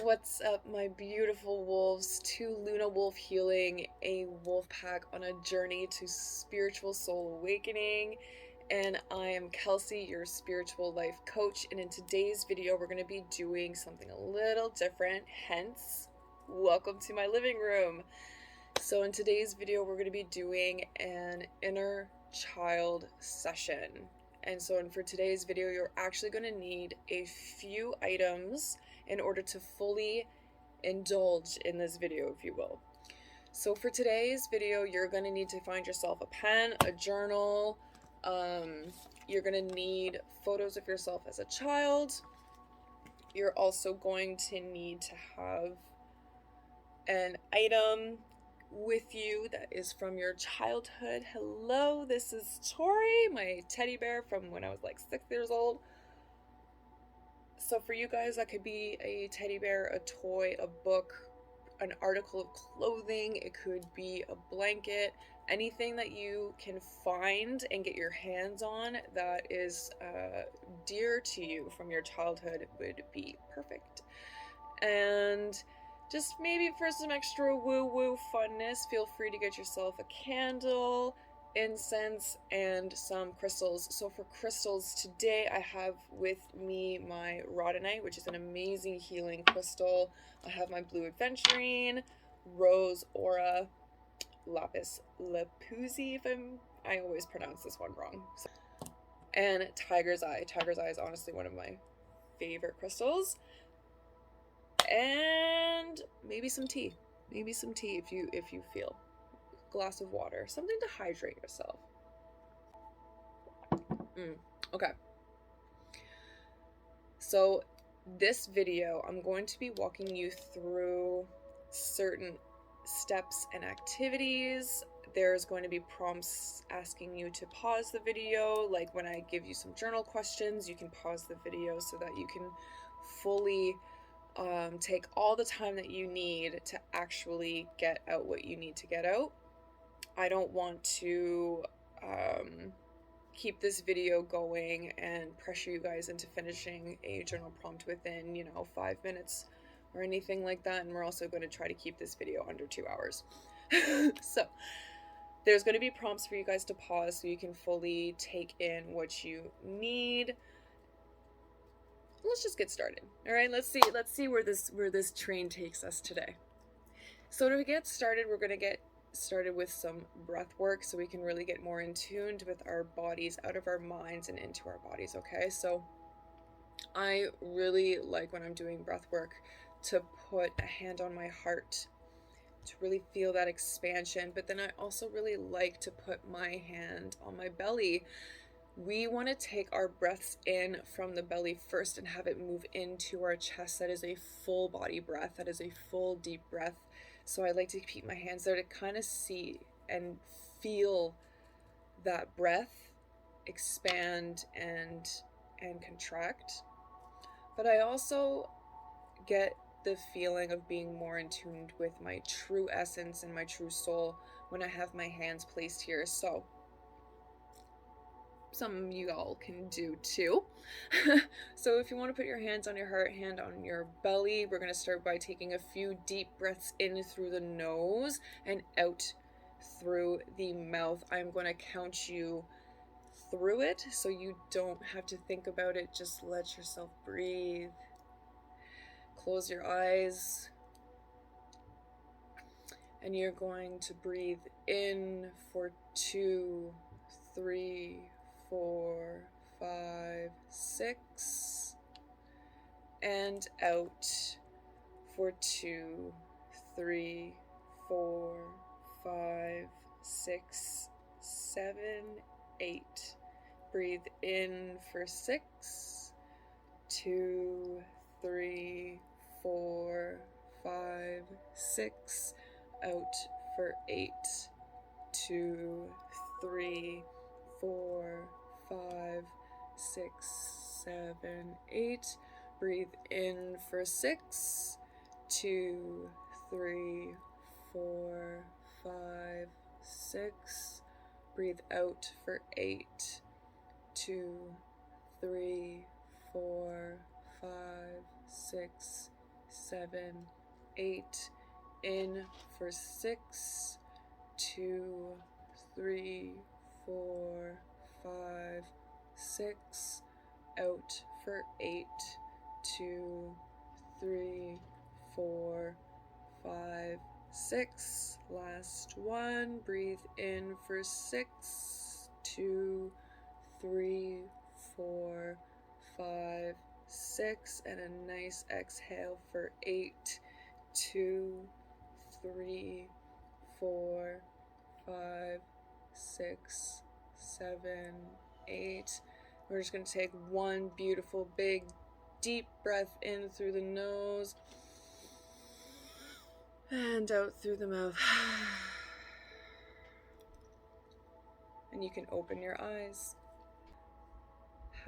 What's up, my beautiful wolves? To Luna Wolf Healing, a wolf pack on a journey to spiritual soul awakening. And I am Kelsey, your spiritual life coach. And in today's video, we're going to be doing something a little different. Hence, welcome to my living room. So in today's video, we're going to be doing an inner child session. And so for today's video, you're actually going to need a few items in order to fully indulge in this video, if you will. So for today's video, you're going to need to find yourself a pen, a journal. You're going to need photos of yourself as a child. You're also going to need to have an item with you that is from your childhood. Hello, this is Tori, my teddy bear from when I was like 6 years old. So for you guys, that could be a teddy bear, a toy, a book, an article of clothing. It could be a blanket, anything that you can find and get your hands on that is dear to you from your childhood would be perfect. And just maybe for some extra woo-woo funness, feel free to get yourself a candle, incense, and some crystals. So for crystals today, I have with me my rhodonite, which is an amazing healing crystal. I have my blue aventurine, rose aura, lapis lazuli, I always pronounce this one wrong. And tiger's eye. Tiger's eye is honestly one of my favorite crystals. And maybe some tea. Maybe some tea if you feel. Glass of water, something to hydrate yourself. Okay. So this video, I'm going to be walking you through certain steps and activities. There's going to be prompts asking you to pause the video. Like when I give you some journal questions, you can pause the video so that you can fully take all the time that you need to actually get out what you need to get out. I don't want to keep this video going and pressure you guys into finishing a journal prompt within, 5 minutes or anything like that. And we're also going to try to keep this video under 2 hours. So there's going to be prompts for you guys to pause so you can fully take in what you need. Let's just get started. All right, let's see where this train takes us today. So to get started, we're going to get started with some breath work so we can really get more in tune with our bodies, out of our minds and into our bodies. Okay, so I really like when I'm doing breath work to put a hand on my heart to really feel that expansion, but then I also really like to put my hand on my belly. We want to take our breaths in from the belly first and have it move into our chest. That is a full body breath. That is a full deep breath. So I like to keep my hands there to kind of see and feel that breath expand and contract. But I also get the feeling of being more in tune with my true essence and my true soul when I have my hands placed here. So some you all can do too. So if you want to put your hands on your heart, hand on your belly, we're going to start by taking a few deep breaths in through the nose and out through the mouth. I'm going to count you through it so you don't have to think about it. Just let yourself breathe. Close your eyes. And you're going to breathe in for 2, 3, 4, 5, 6, and out for 2, 3, 4, 5, 6, 7, 8. Breathe in for 6, 2, 3, 4, 5, 6. Out for 8, 2, 3, 4, 5, 6, 7, 8. Breathe in for 6, 2, 3, 4, 5, 6. Breathe out for 8, 2, 3, 4, 5, 6, 7, 8. In for 6, 2, 3, 4, 5, 6. Out for 8, 2, 3, 4, 5, 6. Last one. Breathe in for 6, 2, 3, 4, 5, 6. And a nice exhale for 8, 2, 3, 4, 5, 6, 7, 8. We're just going to take one beautiful big deep breath in through the nose and out through the mouth. And you can open your eyes.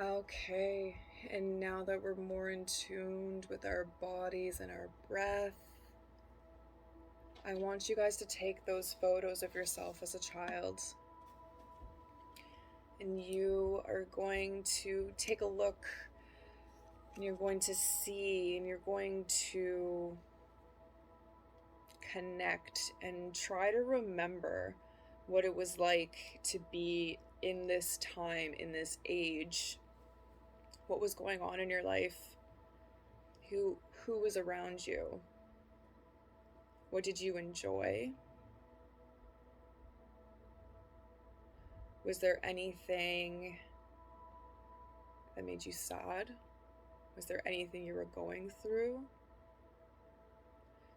Okay, and now that we're more in tune with our bodies and our breath, I want you guys to take those photos of yourself as a child. And you are going to take a look, and you're going to see, and you're going to connect and try to remember what it was like to be in this time, in this age. What was going on in your life? Who was around you? What did you enjoy? Was there anything that made you sad? Was there anything you were going through?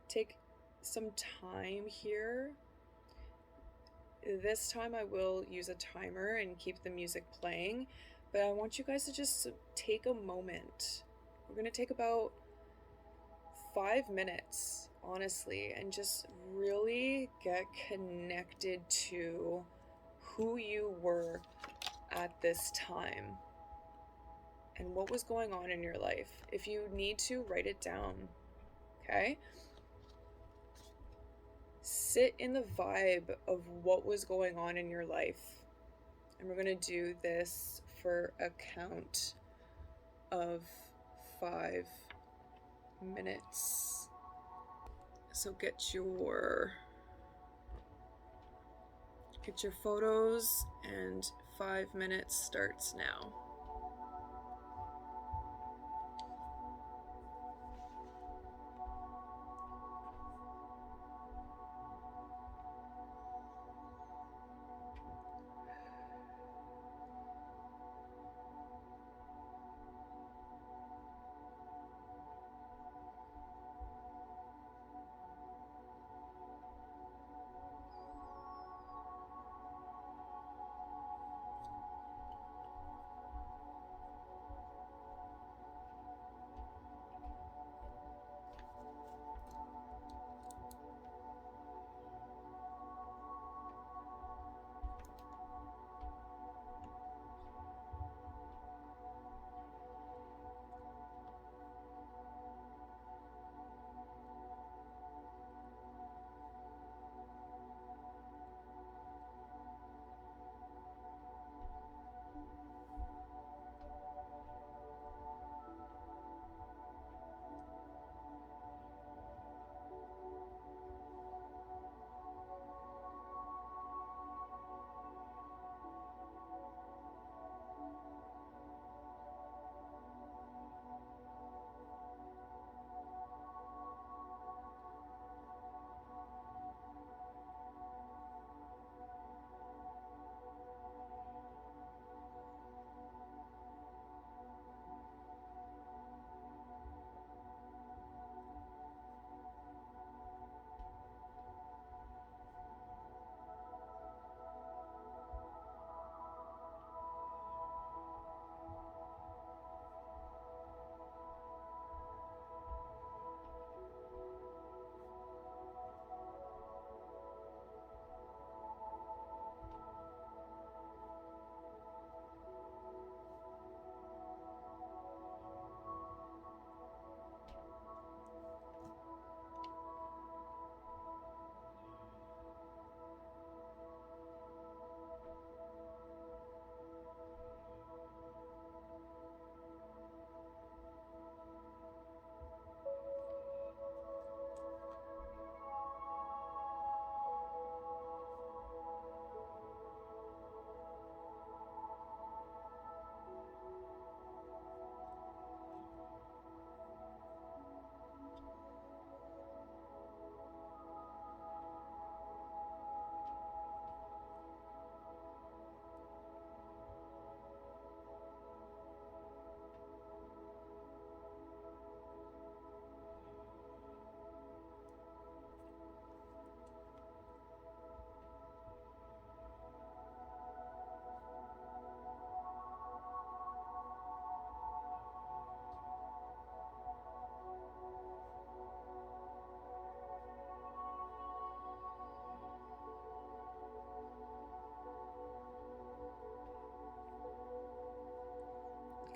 Take some time here. This time I will use a timer and keep the music playing, but I want you guys to just take a moment. We're going to take about 5 minutes, honestly, and just really get connected to who you were at this time and what was going on in your life. If you need to, write it down, okay? Sit in the vibe of what was going on in your life. And we're going to do this for a count of 5 minutes. So get your photos, and 5 minutes starts now.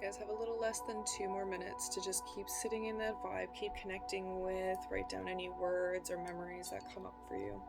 guys have a little less than 2 more minutes to just keep sitting in that vibe, keep connecting with, write down any words or memories that come up for you.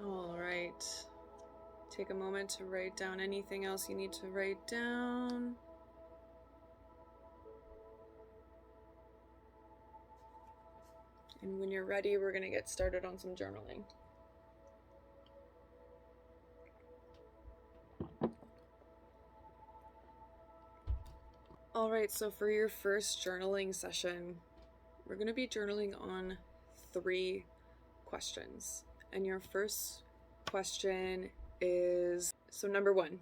All right. Take a moment to write down anything else you need to write down. And when you're ready, we're going to get started on some journaling. All right, so for your first journaling session, we're going to be journaling on 3 questions. And your first question is, so number 1,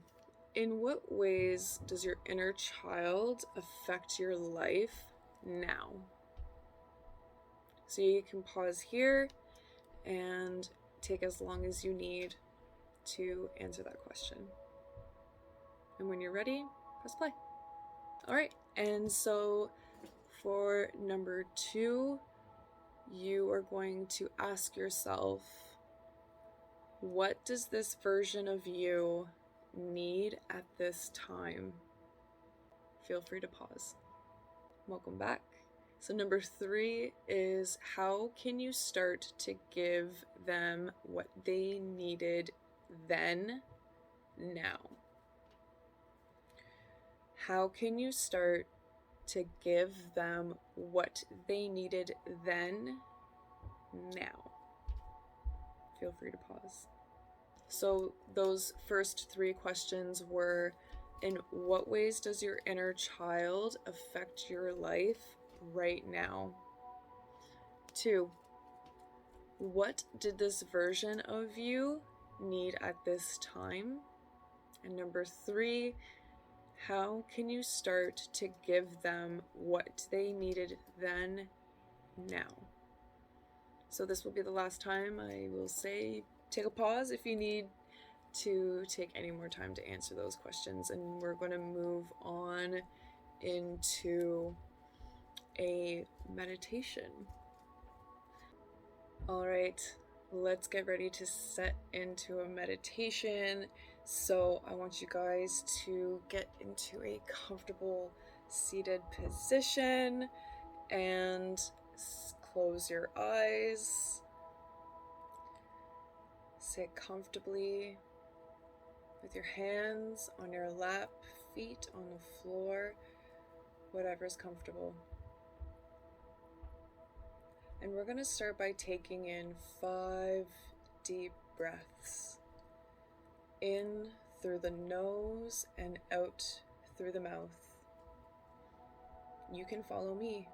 in what ways does your inner child affect your life now? So you can pause here and take as long as you need to answer that question. And when you're ready, press play. All right, and so for number 2, you are going to ask yourself, what does this version of you need at this time? Feel free to pause. Welcome back. So number 3 is, how can you start to give them what they needed then, now? How can you start to give them what they needed then, now? Feel free to pause. So those first 3 questions were, in what ways does your inner child affect your life right now? 2, what did this version of you need at this time? And number 3, how can you start to give them what they needed then, now? So this will be the last time I will say take a pause if you need to take any more time to answer those questions, and we're going to move on into a meditation. All right, let's get ready to set into a meditation. So I want you guys to get into a comfortable seated position and close your eyes. Sit comfortably with your hands on your lap, feet on the floor, whatever's comfortable. And we're going to start by taking in 5 deep breaths. In through the nose and out through the mouth. You can follow me.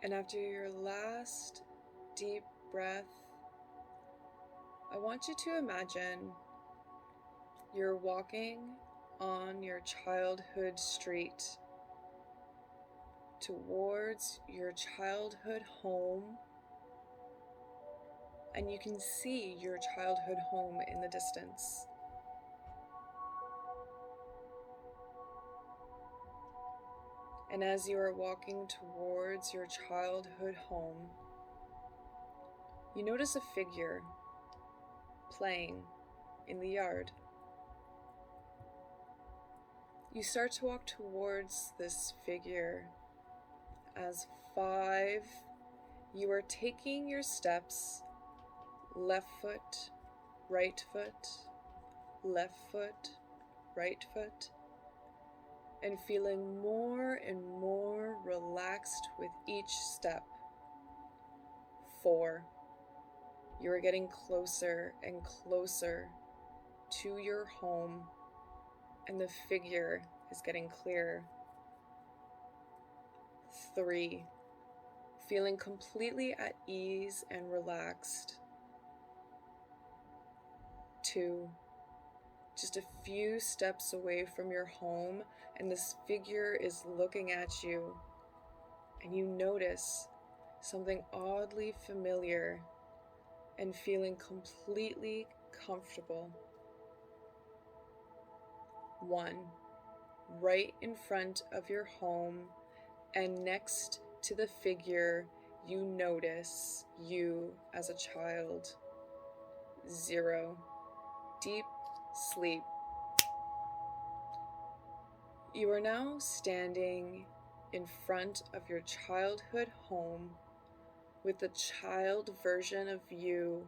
And after your last deep breath, I want you to imagine you're walking on your childhood street towards your childhood home, and you can see your childhood home in the distance. And as you are walking towards your childhood home, you notice a figure playing in the yard. You start to walk towards this figure. As 5, you are taking your steps, left foot, right foot, left foot, right foot, and feeling more and more relaxed with each step. 4, you are getting closer and closer to your home, and the figure is getting clearer. 3, feeling completely at ease and relaxed. 2, just a few steps away from your home, and this figure is looking at you, and you notice something oddly familiar and feeling completely comfortable. 1, right in front of your home and next to the figure, you notice you as a child. 0, deep sleep. You are now standing in front of your childhood home with the child version of you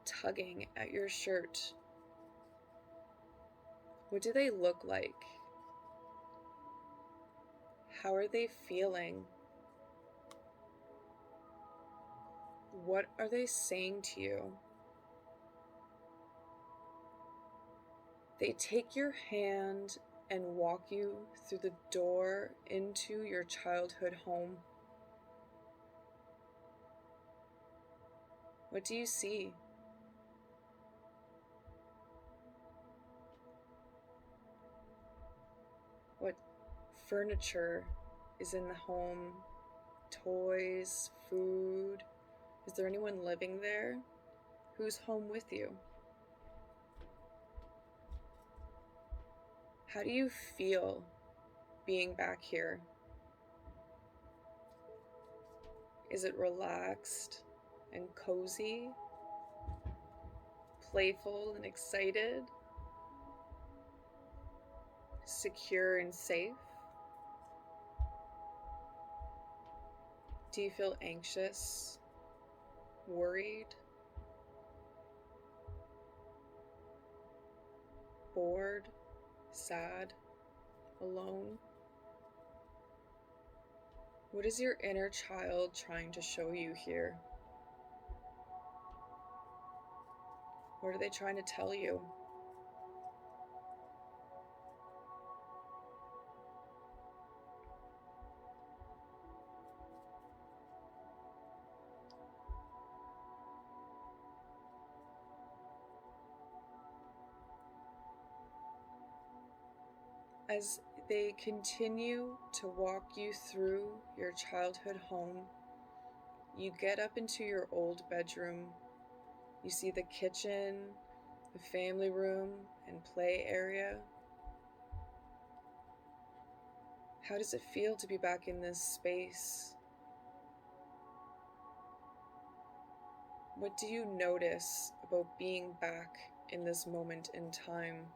tugging at your shirt. What do they look like? How are they feeling? What are they saying to you? They take your hand and walk you through the door into your childhood home. What do you see? What furniture is in the home? Toys, food? Is there anyone living there? Who's home with you? How do you feel being back here? Is it relaxed and cozy? Playful and excited? Secure and safe? Do you feel anxious? Worried? Bored? Sad? Alone? What is your inner child trying to show you here? What are they trying to tell you? As they continue to walk you through your childhood home, you get up into your old bedroom. You see the kitchen, the family room, and play area. How does it feel to be back in this space? What do you notice about being back in this moment in time?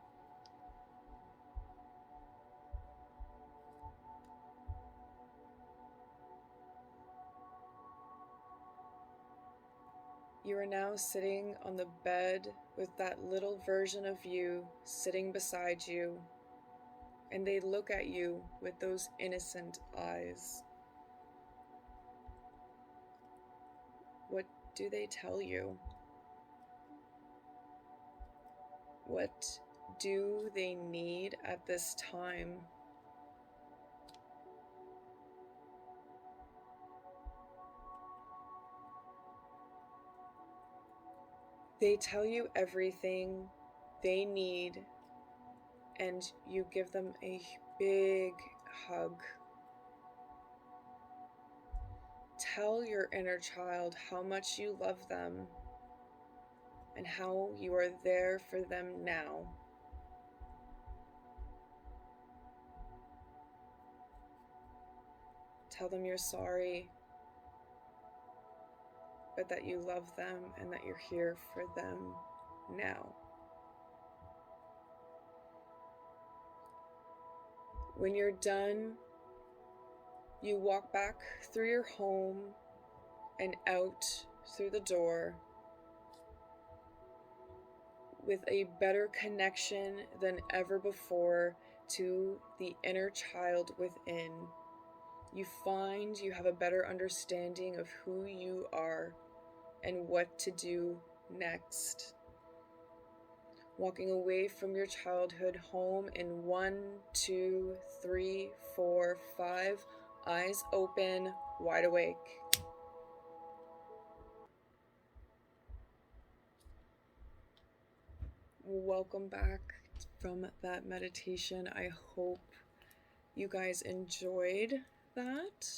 You are now sitting on the bed with that little version of you sitting beside you, and they look at you with those innocent eyes. What do they tell you? What do they need at this time? They tell you everything they need, and you give them a big hug. Tell your inner child how much you love them and how you are there for them now. Tell them you're sorry, but that you love them and that you're here for them now. When you're done, you walk back through your home and out through the door with a better connection than ever before to the inner child within. You find you have a better understanding of who you are and what to do next. Walking away from your childhood home in 1, 2, 3, 4, 5, eyes open, wide awake. Welcome back from that meditation. I hope you guys enjoyed that.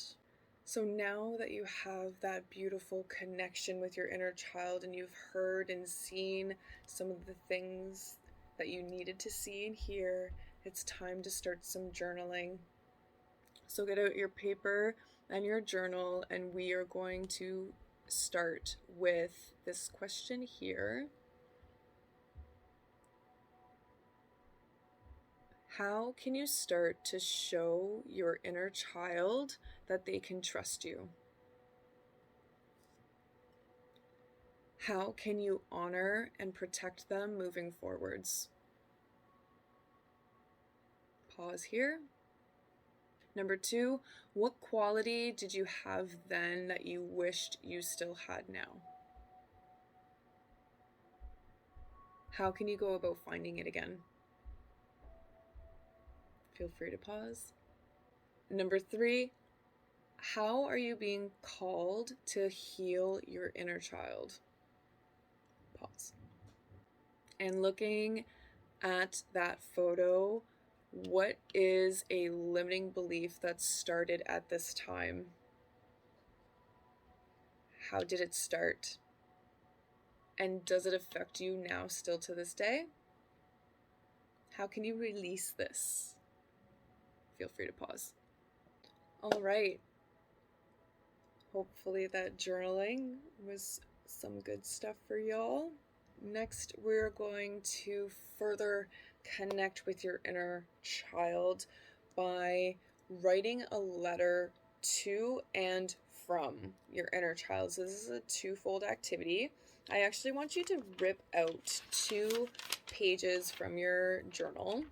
So now that you have that beautiful connection with your inner child and you've heard and seen some of the things that you needed to see and hear, it's time to start some journaling. So get out your paper and your journal, and we are going to start with this question here. How can you start to show your inner child that they can trust you? How can you honor and protect them moving forwards? Pause here. Number 2, what quality did you have then that you wished you still had now? How can you go about finding it again? Feel free to pause. Number 3, how are you being called to heal your inner child? Pause. And looking at that photo, what is a limiting belief that started at this time? How did it start? And does it affect you now, still to this day? How can you release this? Feel free to pause. All right. Hopefully that journaling was some good stuff for y'all. Next, we're going to further connect with your inner child by writing a letter to and from your inner child. So this is a twofold activity. I actually want you to rip out 2 pages from your journal.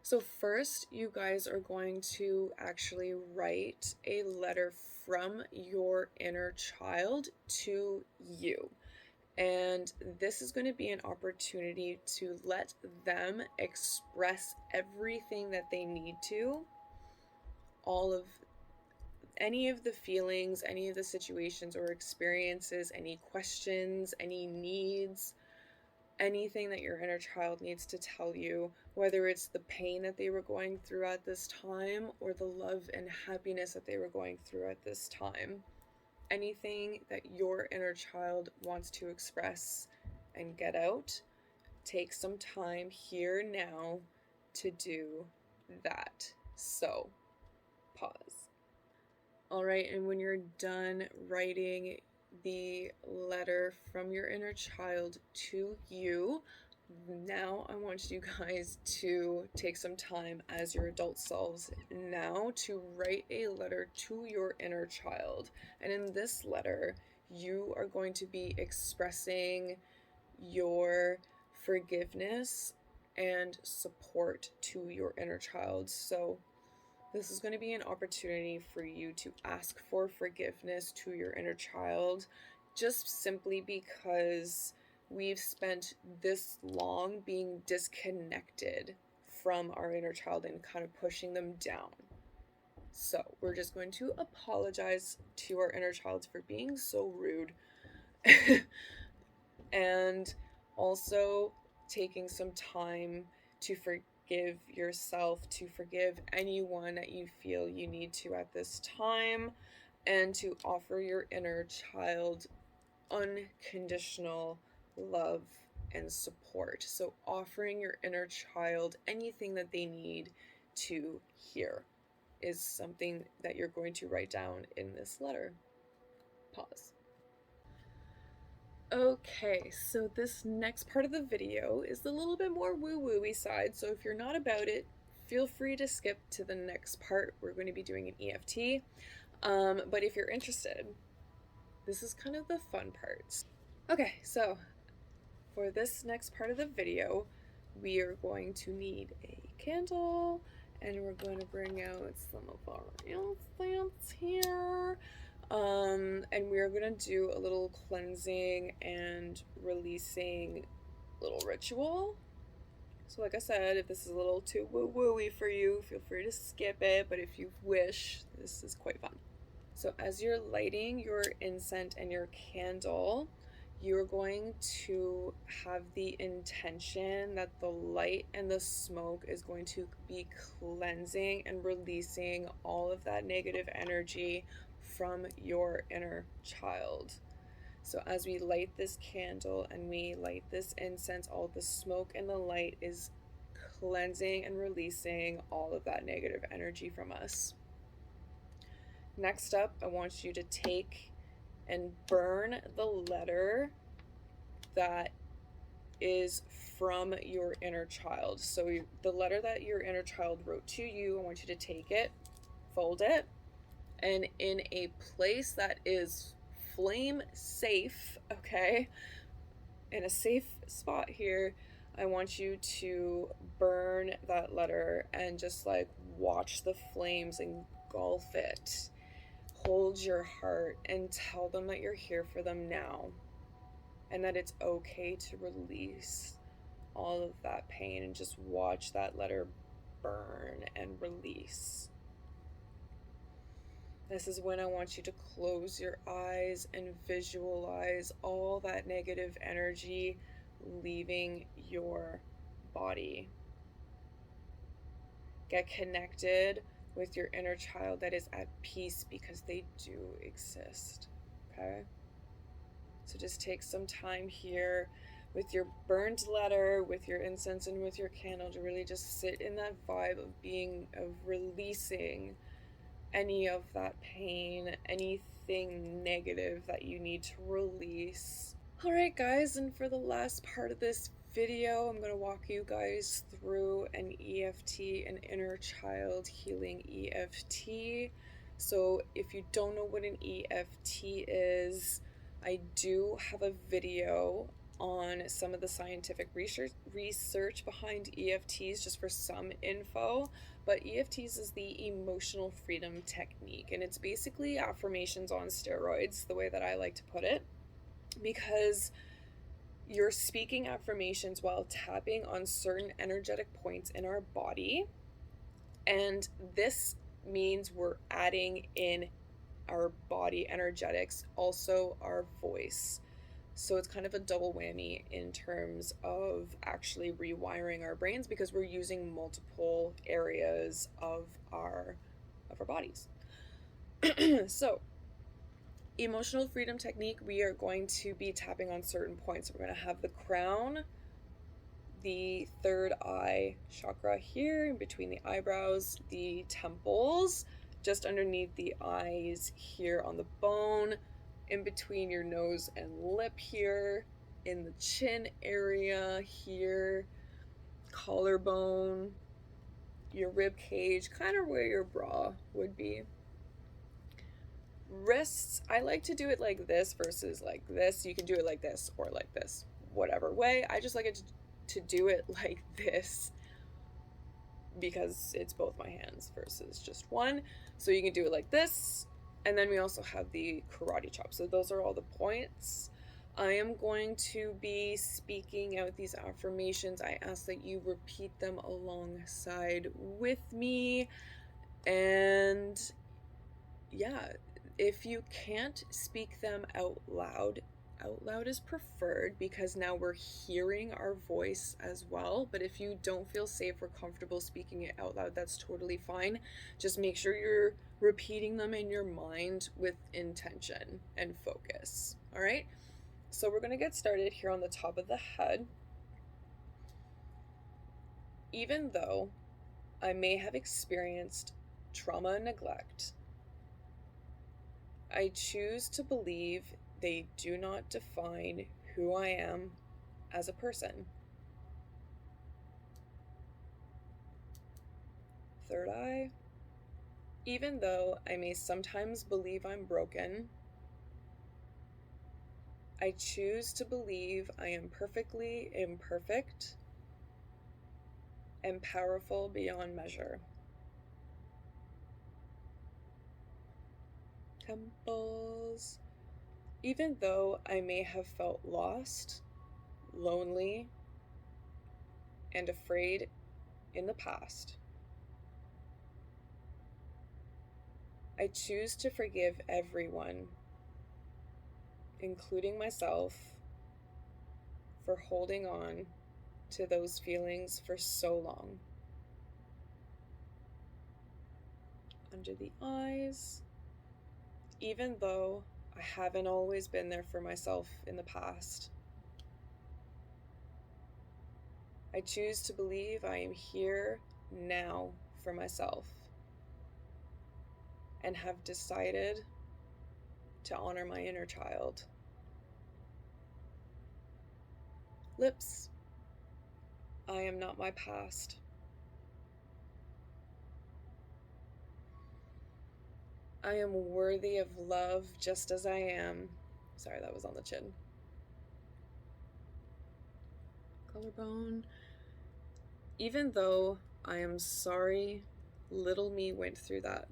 So first, you guys are going to actually write a letter from your inner child to you. And this is going to be an opportunity to let them express everything that they need to, all of any of the feelings, any of the situations or experiences, any questions, any needs, anything that your inner child needs to tell you, whether it's the pain that they were going through at this time or the love and happiness that they were going through at this time. Anything that your inner child wants to express and get out, take some time here now to do that. So, pause. All right, and when you're done writing the letter from your inner child to you, now I want you guys to take some time as your adult selves now to write a letter to your inner child. And in this letter, you are going to be expressing your forgiveness and support to your inner child. So this is going to be an opportunity for you to ask for forgiveness to your inner child, just simply because we've spent this long being disconnected from our inner child and kind of pushing them down. So we're just going to apologize to our inner child for being so rude and also taking some time to forgive yourself, to forgive anyone that you feel you need to at this time, and to offer your inner child unconditional love and support. So offering your inner child anything that they need to hear is something that you're going to write down in this letter. Pause. Okay, so this next part of the video is a little bit more woo-woo-y side, so if you're not about it, feel free to skip to the next part. We're going to be doing an EFT, but if you're interested, this is kind of the fun part. Okay, so for this next part of the video, we are going to need a candle, and we're going to bring out some of our incense here. And we are going to do a little cleansing and releasing little ritual. So like I said, if this is a little too woo-woo-y for you, feel free to skip it, but if you wish, this is quite fun. So as you're lighting your incense and your candle, you're going to have the intention that the light and the smoke is going to be cleansing and releasing all of that negative energy from your inner child. So as we light this candle and we light this incense, all the smoke and the light is cleansing and releasing all of that negative energy from us. Next up, I want you to take and burn the letter that is from your inner child. So the letter that your inner child wrote to you, I want you to take it, fold it, and in a place that is flame safe, okay, in a safe spot here, I want you to burn that letter and just like watch the flames engulf it. Hold your heart and tell them that you're here for them now, and that it's okay to release all of that pain, and just watch that letter burn and release. This is when I want you to close your eyes and visualize all that negative energy leaving your body. Get connected with your inner child that is at peace, because they do exist, okay? So just take some time here with your burned letter, with your incense, and with your candle to really just sit in that vibe of releasing any of that pain, anything negative that you need to release. All right, guys, and for the last part of this video, I'm going to walk you guys through an EFT, an inner child healing EFT. So if you don't know what an EFT is, I do have a video on some of the scientific research behind EFTs, just for some info. But EFTs is the emotional freedom technique, and it's basically affirmations on steroids, the way that I like to put it, because you're speaking affirmations while tapping on certain energetic points in our body, and this means we're adding in our body energetics, also our voice. So it's kind of a double whammy in terms of actually rewiring our brains, because we're using multiple areas of our bodies. So emotional freedom technique, we are going to be tapping on certain points. We're going to have the crown, the third eye chakra here in between the eyebrows, the temples, just underneath the eyes here on the bone, in between your nose and lip here, in the chin area here, collarbone, your rib cage, kind of where your bra would be. Wrists, I like to do it like this versus like this. You can do it like this or like this, whatever way. I just like it to do it like this, because it's both my hands versus just one. So you can do it like this. And then we also have the karate chop. So those are all the points. I am going to be speaking out these affirmations. I ask that you repeat them alongside with me. And yeah, if you can't speak them out loud, out loud is preferred because now we're hearing our voice as well. But if you don't feel safe or comfortable speaking it out loud, that's totally fine. Just make sure you're repeating them in your mind with intention and focus. All right? So we're going to get started here on the top of the head. Even though I may have experienced trauma and neglect, I choose to believe they do not define who I am as a person. Third eye. Even though I may sometimes believe I'm broken, I choose to believe I am perfectly imperfect and powerful beyond measure. Temples. Even though I may have felt lost, lonely, and afraid in the past, I choose to forgive everyone, including myself, for holding on to those feelings for so long. Under the eyes. Even though I haven't always been there for myself in the past, I choose to believe I am here now for myself and have decided to honor my inner child. Lips. I am not my past. I am worthy of love just as I am. Sorry, that was on the chin. Collarbone. Even though I am sorry little me went through that,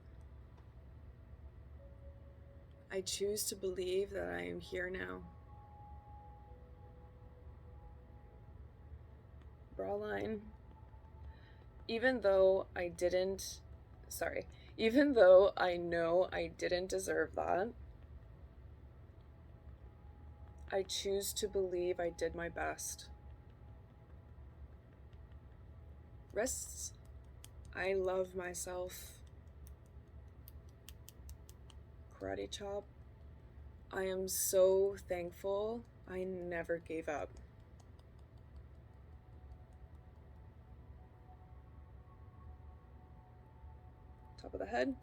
I choose to believe that I am here now. Bra line. Even though I know I didn't deserve that, I choose to believe I did my best. Wrists. I love myself. Karate chop. I am so thankful I never gave up. Top of the head.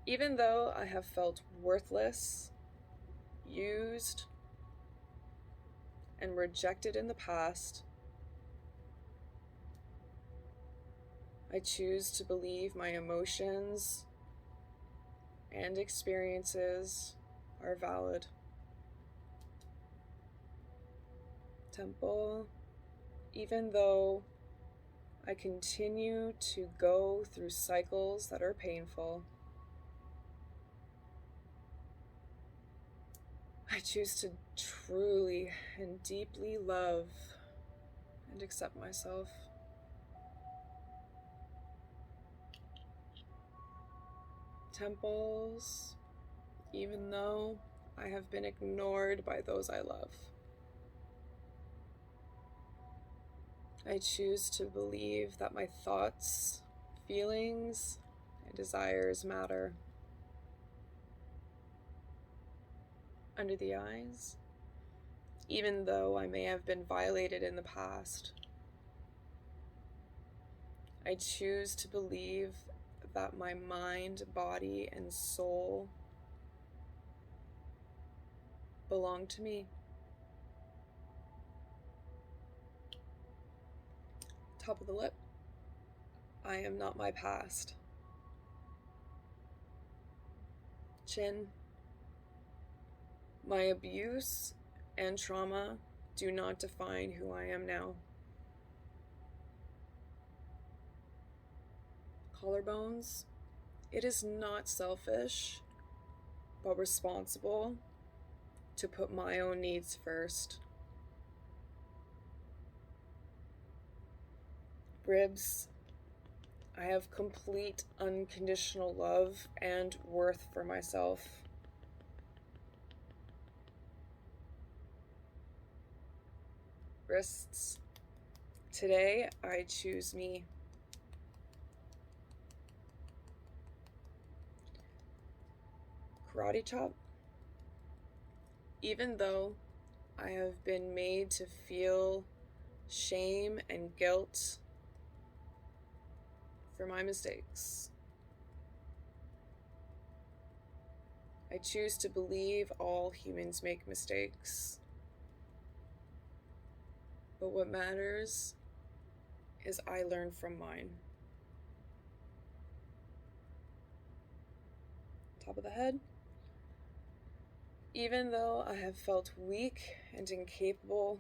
Even though I have felt worthless, used, and rejected in the past, I choose to believe my emotions and experiences are valid. Temple. Even though I continue to go through cycles that are painful, I choose to truly and deeply love and accept myself. Temples. Even though I have been ignored by those I love, I choose to believe that my thoughts, feelings, and desires matter. Under the eyes. Even though I may have been violated in the past, I choose to believe that my mind, body, and soul belong to me. Top of the lip. I am not my past. Chin. My abuse and trauma do not define who I am now. Collarbones. It is not selfish, but responsible to put my own needs first. Ribs. I have complete unconditional love and worth for myself. Wrists. Today, I choose me. Karate chop. Even though I have been made to feel shame and guilt for my mistakes, I choose to believe all humans make mistakes. But what matters is I learn from mine. Top of the head. Even though I have felt weak and incapable,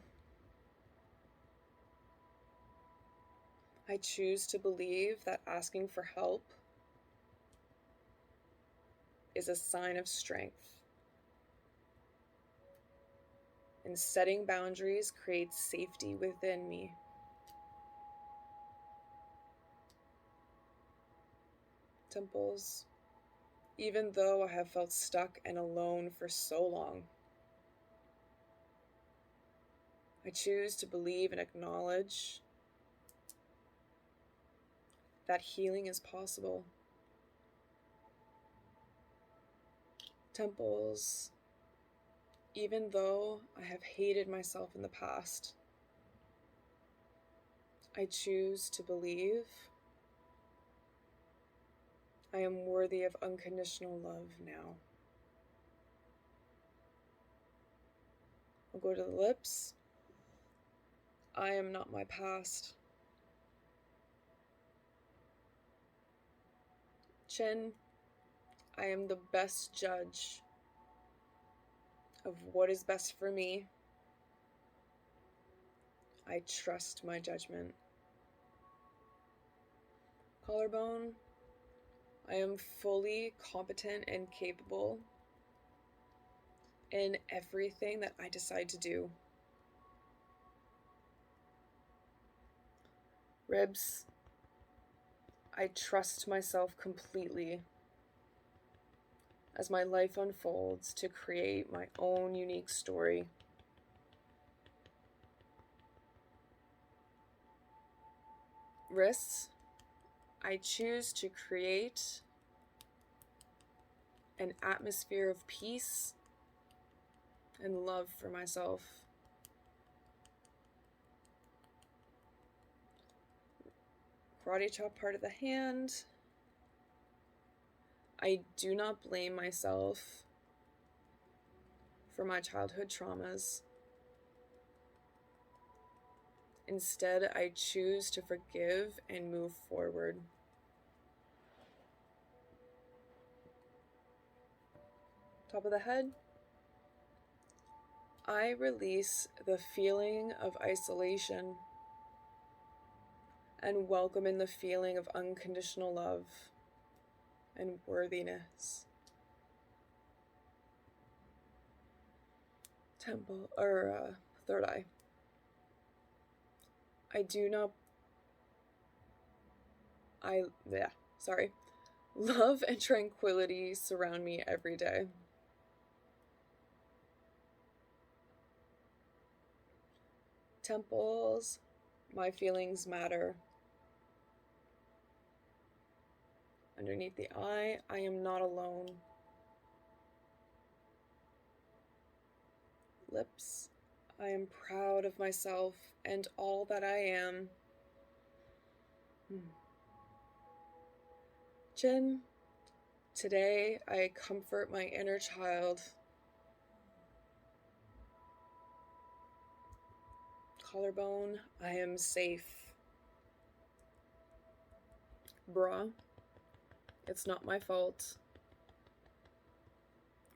I choose to believe that asking for help is a sign of strength. And setting boundaries creates safety within me. Temples. Even though I have felt stuck and alone for so long, I choose to believe and acknowledge that healing is possible. Temples. Even though I have hated myself in the past, I choose to believe I am worthy of unconditional love now. I'll go to the lips. I am not my past. Chin. I am the best judge of what is best for me. I trust my judgment. Collarbone. I am fully competent and capable in everything that I decide to do. Ribs. I trust myself completely as my life unfolds to create my own unique story. Wrists. I choose to create an atmosphere of peace and love for myself. Karate chop part of the hand. I do not blame myself for my childhood traumas. Instead, I choose to forgive and move forward. Top of the head. I release the feeling of isolation and welcome in the feeling of unconditional love and worthiness. Third eye. Love and tranquility surround me every day. Temples, my feelings matter. Underneath the eye, I am not alone. Lips, I am proud of myself and all that I am. Chin, today I comfort my inner child. Collarbone, I am safe. Bra, it's not my fault.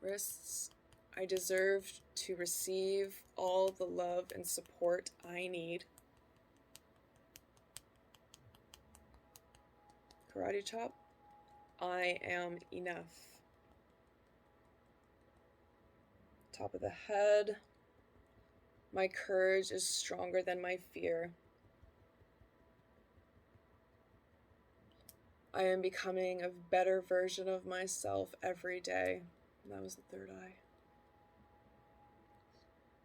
Wrists, I deserve to receive all the love and support I need. Karate chop, I am enough. Top of the head, my courage is stronger than my fear. I am becoming a better version of myself every day. That was the third eye.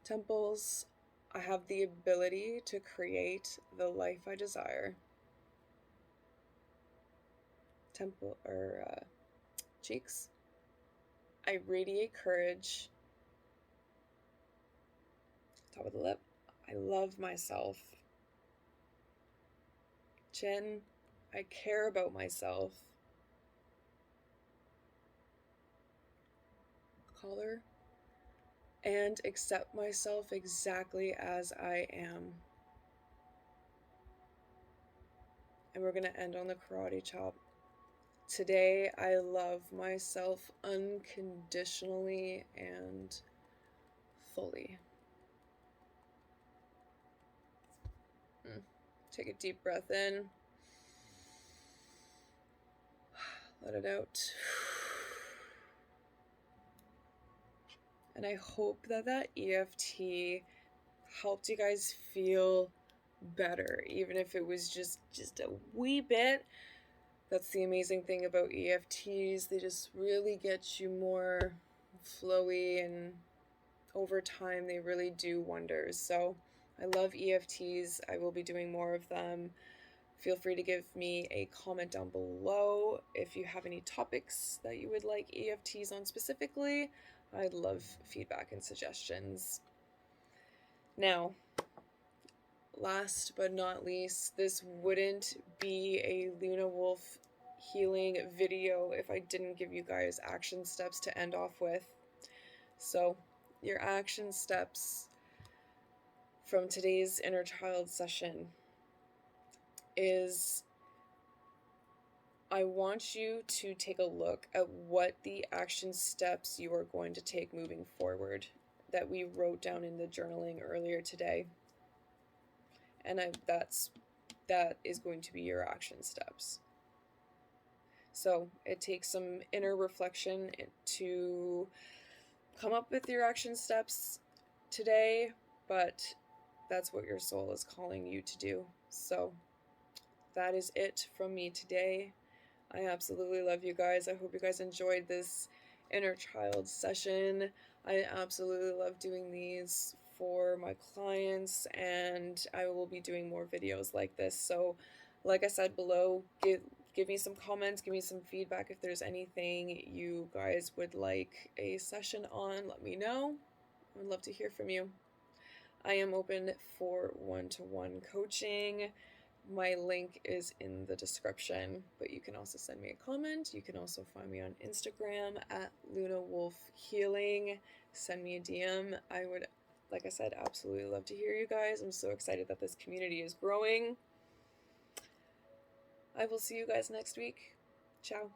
Temples, I have the ability to create the life I desire. Cheeks. I radiate courage. Top of the lip. I love myself. Chin. I care about myself. Collar. And accept myself exactly as I am. And we're going to end on the karate chop. Today, I love myself unconditionally and fully. Take a deep breath in. Let it out. And I hope that EFT helped you guys feel better, even if it was just a wee bit. That's the amazing thing about EFTs. They just really get you more flowy, and over time they really do wonders. So I love EFTs. I will be doing more of them. Feel free to give me a comment down below if you have any topics that you would like EFTs on specifically. I'd love feedback and suggestions. Now, last but not least, this wouldn't be a Luna Wolf healing video if I didn't give you guys action steps to end off with. So, your action steps from today's inner child session is, I want you to take a look at what the action steps you are going to take moving forward that we wrote down in the journaling earlier today. And that is going to be your action steps. So it takes some inner reflection to come up with your action steps today, but that's what your soul is calling you to do. So that is it from me today. I absolutely love you guys. I hope you guys enjoyed this inner child session. I absolutely love doing these for my clients, and I will be doing more videos like this. So like I said below, give me some comments, give me some feedback. If there's anything you guys would like a session on, let me know. I would love to hear from you. I am open for one-to-one coaching. My link is in the description, but you can also send me a comment. You can also find me on Instagram at Luna Wolf Healing. Send me a DM. I would, like I said, absolutely love to hear you guys. I'm so excited that this community is growing. I will see you guys next week. Ciao.